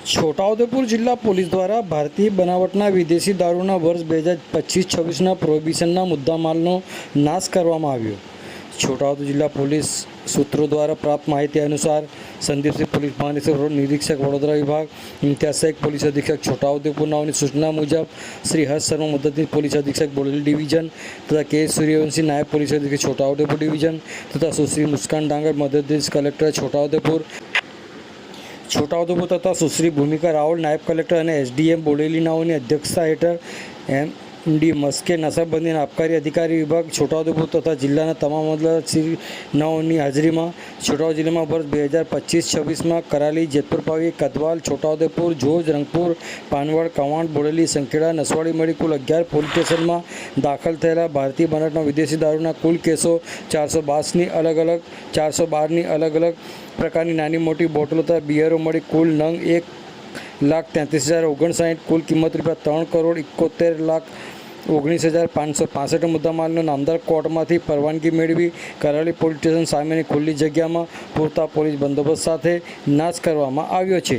છોટાઉદેપુર જિલ્લા પોલીસ દ્વારા ભારતીય બનાવટના વિદેશી દારૂના વર્ષ 2025-26ના પ્રોહિબિશનના મુદ્દામાલનો નાશ કરવામાં આવ્યો. છોટાઉદેપુર જિલ્લા પોલીસ સૂત્રો દ્વારા પ્રાપ્ત માહિતી અનુસાર સંદીપસિંહ પોલીસ મહાનિરીક્ષક નિરીક્ષક વડોદરા વિભાગ, ઇમ્તિયાઝ શેખ પોલીસ અધિક્ષક છોટાઉદેપુર નાઓની સૂચના મુજબ શ્રી હર્ષ શર્મા મદદનીશ પોલીસ અધિક્ષક બોડેલી ડિવિઝન તથા કે સૂર્યવંશી નાયબ પોલીસ અધિક્ષક છોટાઉદેપુર ડિવિઝન તથા સુશ્રી મુસ્કાન ડાંગર મદદનીશ કલેક્ટર છોટાઉદેપુર તથા સુશ્રી ભૂમિકા રાવલ નાયબ કલેક્ટર અને એસડીએમ બોડેલી નાઓની અધ્યક્ષતા હેઠળ એમડી મસ્કે નશાબંધી અને આબકારી અધિકારી વિભાગ છોટાઉદેપુર તથા જિલ્લાના તમામ અમલદારશ્રી નાઓની હાજરીમાં છોટાઉદેપુર જિલ્લામાં વર્ષ 2025-26માં કરાલી, જેતપુર પાવી, કદવાલ, છોટાઉદેપુર, જોજ, રંગપુર, પાનવડ, કવાંટ, બોડેલી, સંખેડા, નસવાડી મળી કુલ 11 પોલીસ સ્ટેશનમાં દાખલ થયેલા ભારતીય બનાવટના વિદેશી દારૂના કુલ કેસો 412ની અલગ અલગ પ્રકારની નાની મોટી બોટલો તથા બિયરો મળી કુલ નંગ 1,33,059, કુલ કિંમત ₹3,71,19,565 મુદ્દામાલનો નામદાર કોર્ટમાંથી પરવાનગી મેળવી કરાલી પોલીસ સ્ટેશન સામેની ખુલ્લી જગ્યામાં પૂરતા પોલીસ બંદોબસ્ત સાથે નાશ કરવામાં આવ્યો છે.